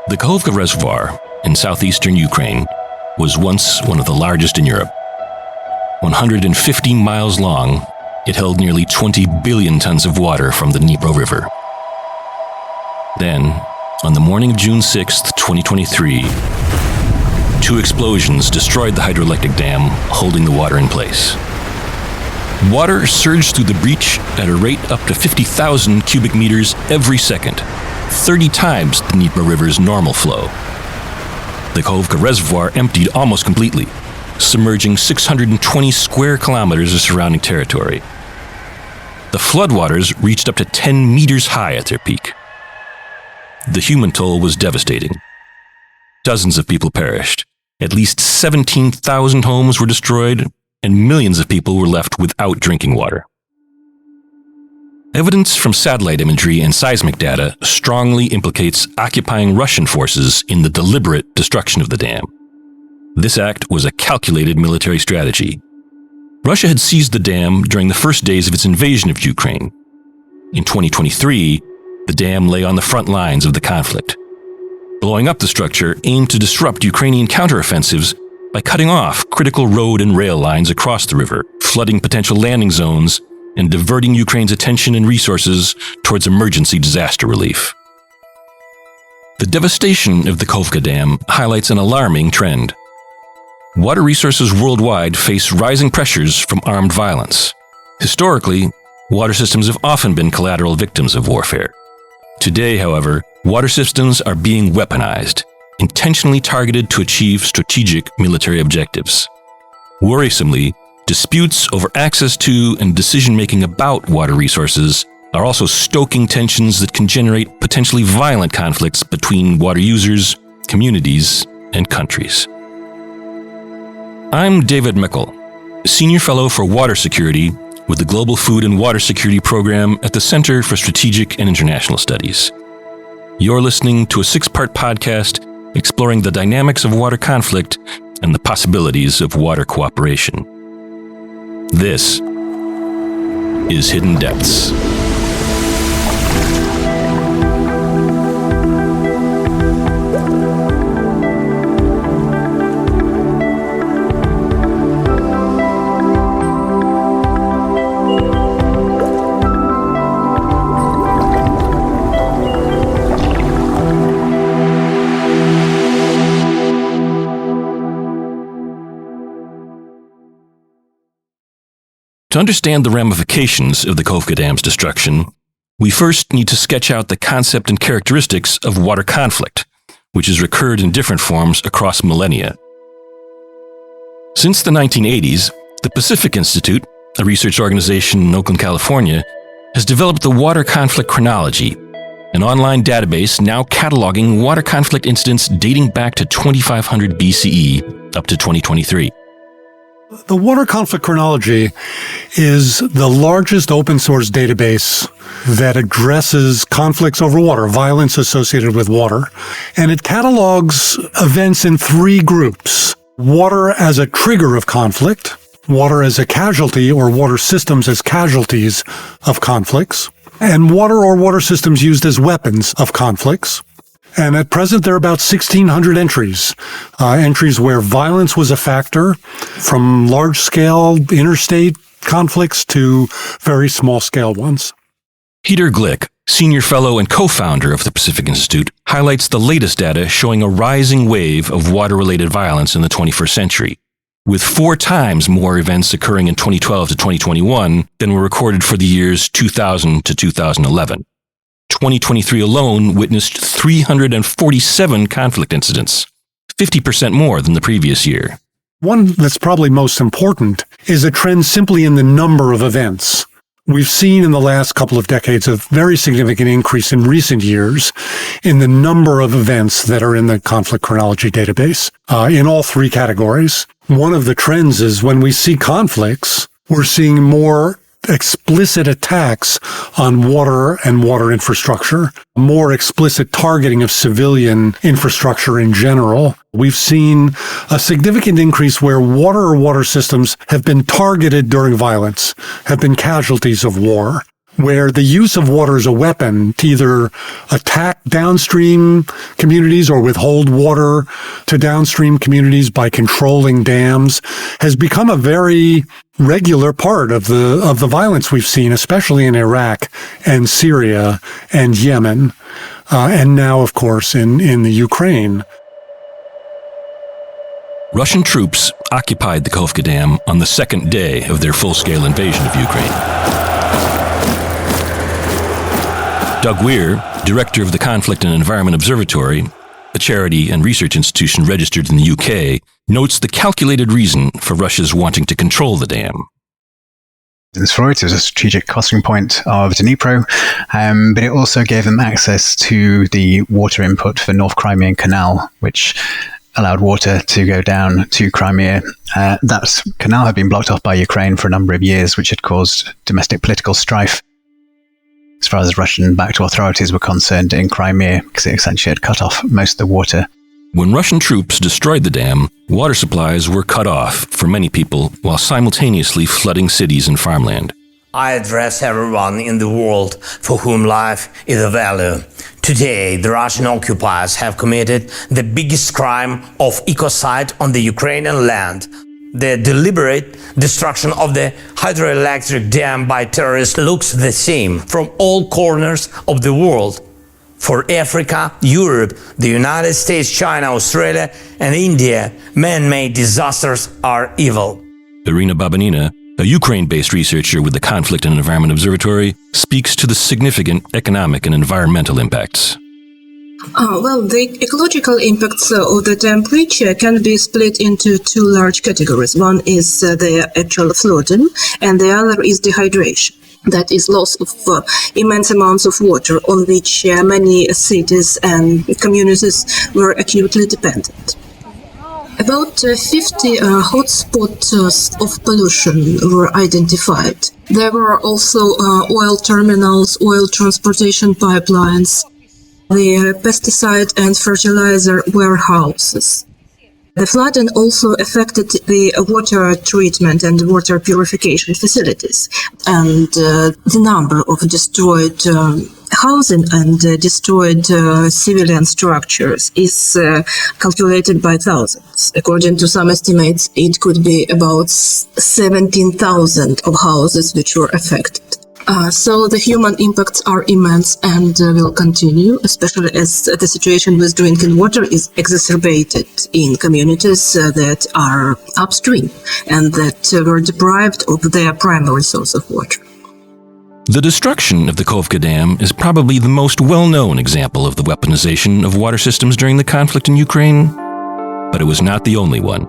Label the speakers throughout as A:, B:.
A: The Kakhovka Reservoir in southeastern Ukraine was once one of the largest in Europe. 150 miles long, it held nearly 20 billion tons of water from the Dnipro River. Then, on the morning of June 6, 2023, two explosions destroyed the hydroelectric dam, holding the water in place. Water surged through the breach at a rate up to 50,000 cubic meters every second, 30 times the Dnipro River's normal flow. The Kakhovka Reservoir emptied almost completely, submerging 620 square kilometers of surrounding territory. The floodwaters reached up to 10 meters high at their peak. The human toll was devastating. Dozens of people perished. At least 17,000 homes were destroyed, and millions of people were left without drinking water. Evidence from satellite imagery and seismic data strongly implicates occupying Russian forces in the deliberate destruction of the dam. This act was a calculated military strategy. Russia had seized the dam during the first days of its invasion of Ukraine. In 2023, the dam lay on the front lines of the conflict. Blowing up the structure aimed to disrupt Ukrainian counteroffensives by cutting off critical road and rail lines across the river, flooding potential landing zones, and diverting Ukraine's attention and resources towards emergency disaster relief. The devastation of the Kakhovka Dam highlights an alarming trend. Water resources worldwide face rising pressures from armed violence. Historically, water systems have often been collateral victims of warfare. Today, however, water systems are being weaponized, intentionally targeted to achieve strategic military objectives. Worrisomely, disputes over access to and decision-making about water resources are also stoking tensions that can generate potentially violent conflicts between water users, communities, and countries. I'm David Michel, Senior Fellow for Water Security with the Global Food and Water Security Program at the Center for Strategic and International Studies. You're listening to a 6-part podcast exploring the dynamics of water conflict and the possibilities of water cooperation. This is Hidden Depths. To understand the ramifications of the Kakhovka Dam's destruction, we first need to sketch out the concept and characteristics of water conflict, which has recurred in different forms across millennia. Since the 1980s, the Pacific Institute, a research organization in Oakland, California, has developed the Water Conflict Chronology, an online database now cataloging water conflict incidents dating back to 2500 BCE up to 2023.
B: The Water Conflict Chronology is the largest open source database that addresses conflicts over water, violence associated with water, and it catalogs events in 3 groups: water as a trigger of conflict, water as a casualty or water systems as casualties of conflicts, and water or water systems used as weapons of conflicts. And at present, there are about 1,600 entries where violence was a factor, from large-scale interstate conflicts to very small-scale ones.
A: Peter Gleick, Senior Fellow and co-founder of the Pacific Institute, highlights the latest data showing a rising wave of water-related violence in the 21st century, with 4 times more events occurring in 2012 to 2021 than were recorded for the years 2000 to 2011. 2023 alone witnessed 347 conflict incidents, 50% more than the previous year.
B: One that's probably most important is a trend simply in the number of events. We've seen in the last couple of decades a very significant increase in recent years in the number of events that are in the conflict chronology database, in all 3 categories. One of the trends is when we see conflicts, we're seeing more explicit attacks on water and water infrastructure, more explicit targeting of civilian infrastructure in general. We've seen a significant increase where water or water systems have been targeted during violence, have been casualties of war. where the use of water as a weapon to either attack downstream communities or withhold water to downstream communities by controlling dams has become a very regular part of the violence we've seen, especially in Iraq and Syria and Yemen, and now, of course, in the Ukraine.
A: Russian troops occupied the Kakhovka Dam on the second day of their full-scale invasion of Ukraine. Doug Weir, director of the Conflict and Environment Observatory, a charity and research institution registered in the UK, notes the calculated reason for Russia's wanting to control the dam.
C: For it was a strategic crossing point of Dnipro, but it also gave them access to the water input for North Crimean Canal, which allowed water to go down to Crimea. That canal had been blocked off by Ukraine for a number of years, which had caused domestic political strife as far as Russian-backed authorities were concerned in Crimea, because it essentially had cut off most of the water.
A: When Russian troops destroyed the dam, water supplies were cut off for many people while simultaneously flooding cities and farmland.
D: I address everyone in the world for whom life is a value. Today, the Russian occupiers have committed the biggest crime of ecocide on the Ukrainian land. The deliberate destruction of the hydroelectric dam by terrorists looks the same from all corners of the world. For Africa, Europe, the United States, China, Australia, and India, man-made disasters are evil.
A: Iryna Babanina, a Ukraine-based researcher with the Conflict and Environment Observatory, speaks to the significant economic and environmental impacts.
E: Well, the ecological impacts of the dam breach can be split into two large categories. One is the actual flooding, and the other is dehydration. That is loss of immense amounts of water on which many cities and communities were acutely dependent. About 50 hotspots of pollution were identified. There were also oil terminals, oil transportation pipelines, the pesticide and fertilizer warehouses. The flooding also affected the water treatment and water purification facilities, and the number of destroyed housing and destroyed civilian structures is calculated by thousands. According to some estimates, it could be about 17,000 of houses which were affected. So the human impacts are immense and will continue, especially as the situation with drinking water is exacerbated in communities that are upstream and that were deprived of their primary source of water.
A: The destruction of the Kakhovka Dam is probably the most well-known example of the weaponization of water systems during the conflict in Ukraine, but it was not the only one.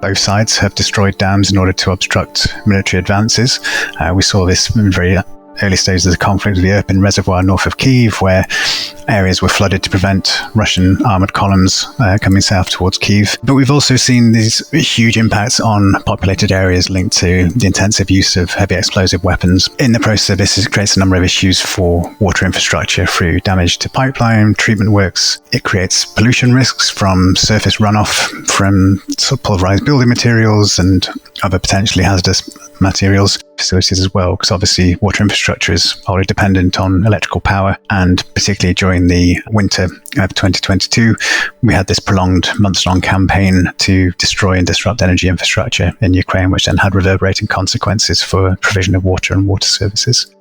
C: Both sides have destroyed dams in order to obstruct military advances. We saw this in very early stages of the conflict with the Irpin Reservoir north of Kyiv, where areas were flooded to prevent Russian armoured columns coming south towards Kyiv. But we've also seen these huge impacts on populated areas linked to the intensive use of heavy explosive weapons. In the process of this, it creates a number of issues for water infrastructure through damage to pipeline, treatment works. It creates pollution risks from surface runoff from sort of pulverized building materials and other potentially hazardous materials facilities as well, because obviously water infrastructure is wholly dependent on electrical power, and particularly during the winter of 2022 we had this prolonged months-long campaign to destroy and disrupt energy infrastructure in Ukraine, which then had reverberating consequences for provision of water and water services.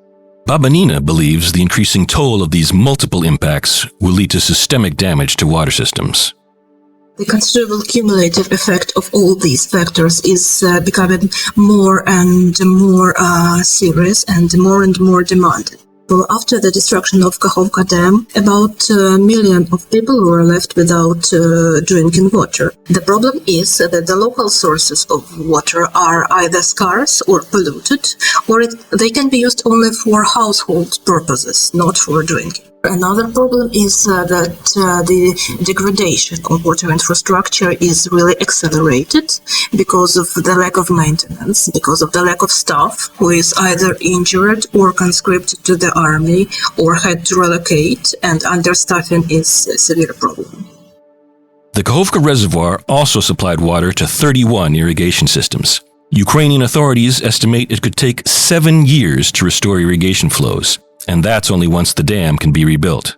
A: Babanina believes the increasing toll of these multiple impacts will lead to systemic damage to water systems.
E: The considerable cumulative effect of all these factors is becoming more and more serious and more demanding. So after the destruction of Kakhovka Dam, about 1 million of people were left without drinking water. The problem is that the local sources of water are either scarce or polluted, or they can be used only for household purposes, not for drinking. Another problem is that the degradation of water infrastructure is really accelerated because of the lack of maintenance, because of the lack of staff who is either injured or conscripted to the army or had to relocate, and understaffing is a severe problem.
A: The Kakhovka Reservoir also supplied water to 31 irrigation systems. Ukrainian authorities estimate it could take 7 years to restore irrigation flows, and that's only once the dam can be rebuilt.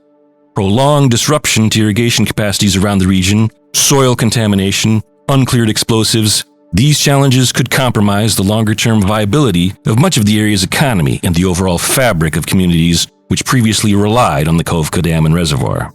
A: Prolonged disruption to irrigation capacities around the region, soil contamination, uncleared explosives, these challenges could compromise the longer-term viability of much of the area's economy and the overall fabric of communities which previously relied on the Kakhovka Dam and reservoir.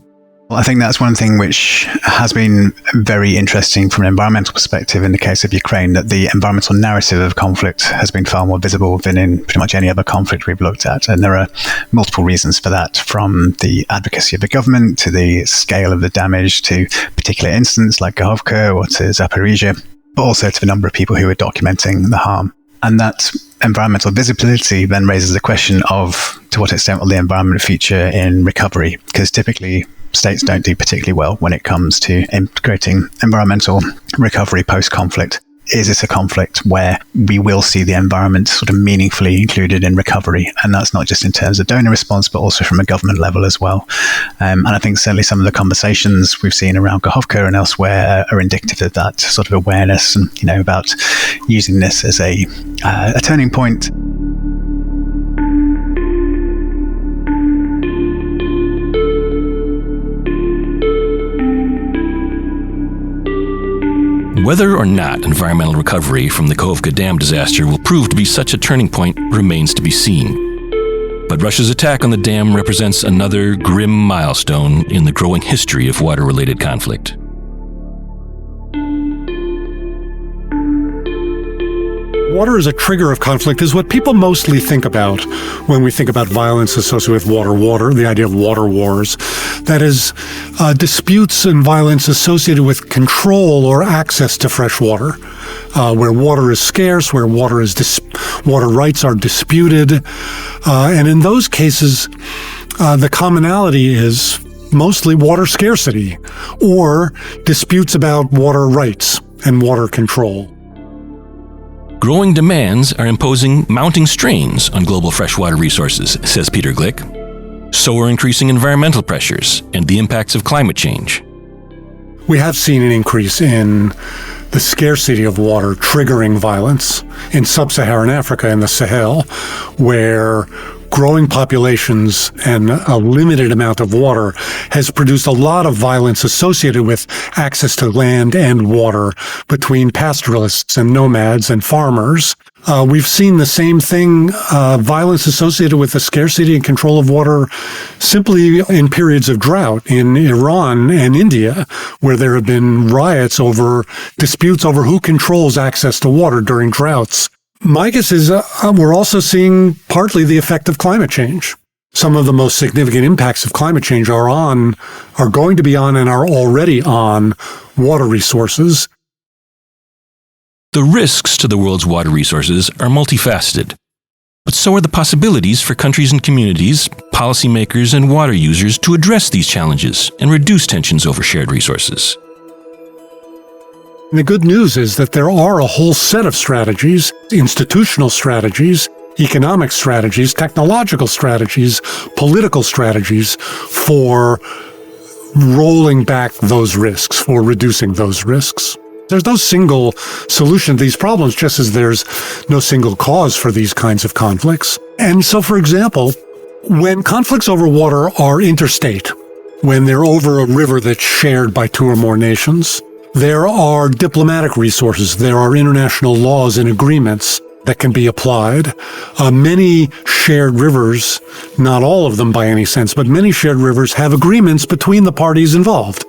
C: Well, I think that's one thing which has been very interesting from an environmental perspective in the case of Ukraine, that the environmental narrative of conflict has been far more visible than in pretty much any other conflict we've looked at. And there are multiple reasons for that, from the advocacy of the government to the scale of the damage to particular incidents like Kakhovka or to Zaporizhia, but also to the number of people who are documenting the harm. And that environmental visibility then raises the question of to what extent will the environment feature in recovery? Because typically states don't do particularly well when it comes to integrating environmental recovery post-conflict. Is this a conflict where we will see the environment sort of meaningfully included in recovery? And that's not just in terms of donor response, but also from a government level as well. And I think certainly some of the conversations we've seen around Kakhovka and elsewhere are indicative of that sort of awareness and, about using this as a turning point.
A: Whether or not environmental recovery from the Kakhovka Dam disaster will prove to be such a turning point remains to be seen. But Russia's attack on the dam represents another grim milestone in the growing history of water-related conflict.
B: Water as a trigger of conflict is what people mostly think about when we think about violence associated with water, the idea of water wars. That is, disputes and violence associated with control or access to fresh water, where water is scarce, where water rights are disputed. And in those cases, the commonality is mostly water scarcity or disputes about water rights and water control.
A: Growing demands are imposing mounting strains on global freshwater resources, says Peter Gleick. So are increasing environmental pressures and the impacts of climate change.
B: We have seen an increase in the scarcity of water triggering violence in sub-Saharan Africa and the Sahel, where growing populations and a limited amount of water has produced a lot of violence associated with access to land and water between pastoralists and nomads and farmers. We've seen the same thing, violence associated with the scarcity and control of water simply in periods of drought in Iran and India, where there have been riots over disputes over who controls access to water during droughts. My guess is we're also seeing partly the effect of climate change. Some of the most significant impacts of climate change are going to be on and are already on water resources.
A: The risks to the world's water resources are multifaceted, but so are the possibilities for countries and communities, policymakers, and water users to address these challenges and reduce tensions over shared resources.
B: The good news is that there are a whole set of strategies, institutional strategies, economic strategies, technological strategies, political strategies for rolling back those risks, for reducing those risks. There's no single solution to these problems, just as there's no single cause for these kinds of conflicts. And so, for example, when conflicts over water are interstate, when they're over a river that's shared by two or more nations, there are diplomatic resources, there are international laws and agreements that can be applied. Many shared rivers, not all of them by any sense, but many shared rivers have agreements between the parties involved.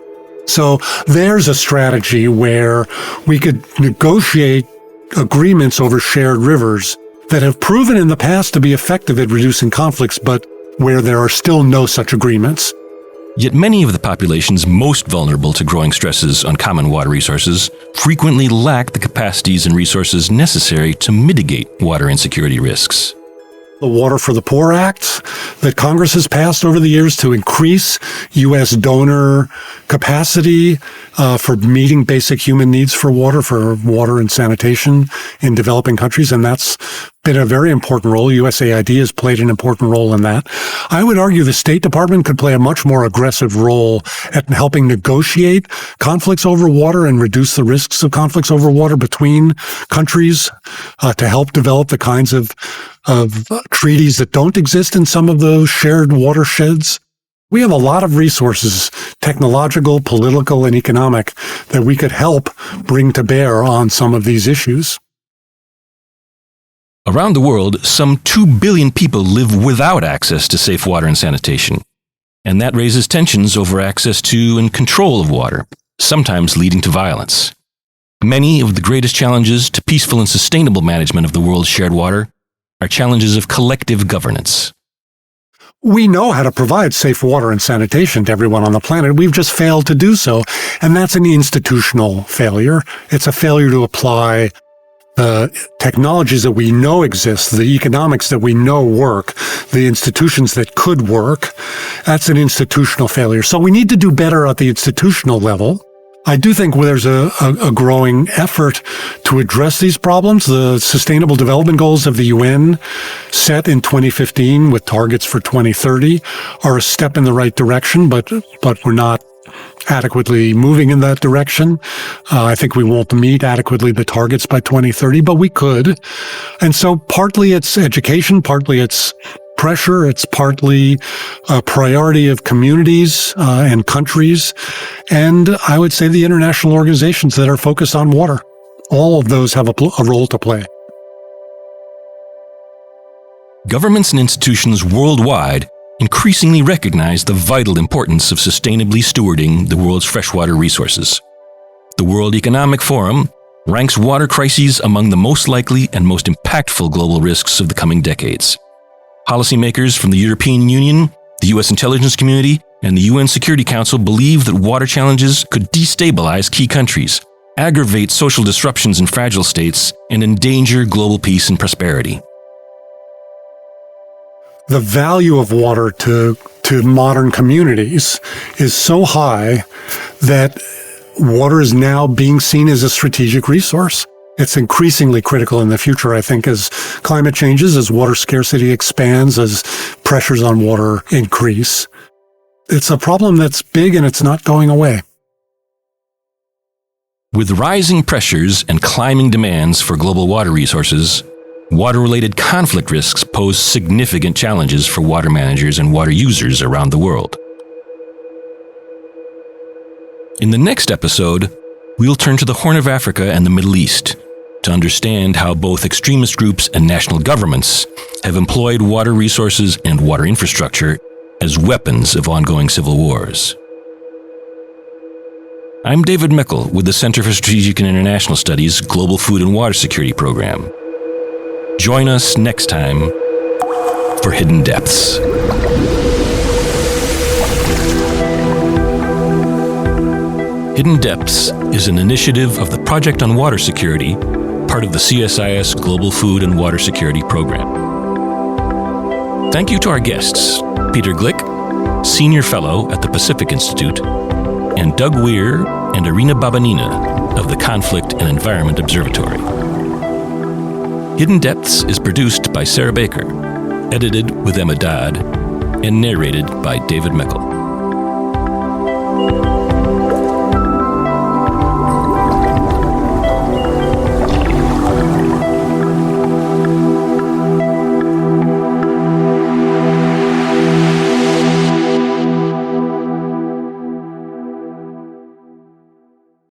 B: So there's a strategy where we could negotiate agreements over shared rivers that have proven in the past to be effective at reducing conflicts, but where there are still no such agreements.
A: Yet many of the populations most vulnerable to growing stresses on common water resources frequently lack the capacities and resources necessary to mitigate water insecurity risks.
B: The Water for the Poor Act that Congress has passed over the years to increase U.S. donor capacity for meeting basic human needs for water and sanitation in developing countries, and that's been a very important role. USAID has played an important role in that. I would argue the State Department could play a much more aggressive role at helping negotiate conflicts over water and reduce the risks of conflicts over water between countries, to help develop the kinds of treaties that don't exist in some of those shared watersheds. We have a lot of resources, technological, political, and economic, that we could help bring to bear on some of these issues.
A: Around the world, some 2 billion people live without access to safe water and sanitation. And that raises tensions over access to and control of water, sometimes leading to violence. Many of the greatest challenges to peaceful and sustainable management of the world's shared water are challenges of collective governance.
B: We know how to provide safe water and sanitation to everyone on the planet. We've just failed to do so. And that's an institutional failure. It's a failure to apply the technologies that we know exist, the economics that we know work, the institutions that could work. That's an institutional failure. So we need to do better at the institutional level. I do think there's a growing effort to address these problems. The Sustainable Development Goals of the UN, set in 2015 with targets for 2030, are a step in the right direction, but we're not adequately moving in that direction. I think we won't meet adequately the targets by 2030, but we could. And so partly it's education, partly it's pressure, it's partly a priority of communities and countries, and I would say the international organizations that are focused on water. All of those have a role to play.
A: Governments and institutions worldwide increasingly recognize the vital importance of sustainably stewarding the world's freshwater resources. The World Economic Forum ranks water crises among the most likely and most impactful global risks of the coming decades. Policymakers from the European Union, the U.S. intelligence community, and the UN Security Council believe that water challenges could destabilize key countries, aggravate social disruptions in fragile states, and endanger global peace and prosperity.
B: The value of water to modern communities is so high that water is now being seen as a strategic resource. It's increasingly critical in the future, I think, as climate changes, as water scarcity expands, as pressures on water increase. It's a problem that's big and it's not going away.
A: With rising pressures and climbing demands for global water resources, water-related conflict risks pose significant challenges for water managers and water users around the world. In the next episode, we'll turn to the Horn of Africa and the Middle East to understand how both extremist groups and national governments have employed water resources and water infrastructure as weapons of ongoing civil wars. I'm David Michel with the Center for Strategic and International Studies Global Food and Water Security Program. Join us next time for Hidden Depths. Hidden Depths is an initiative of the Project on Water Security, part of the CSIS Global Food and Water Security Program. Thank you to our guests, Peter Gleick, Senior Fellow at the Pacific Institute, and Doug Weir and Iryna Babanina of the Conflict and Environment Observatory. Hidden Depths is produced by Sarah Baker, edited with Emma Dodd, and narrated by David Michel.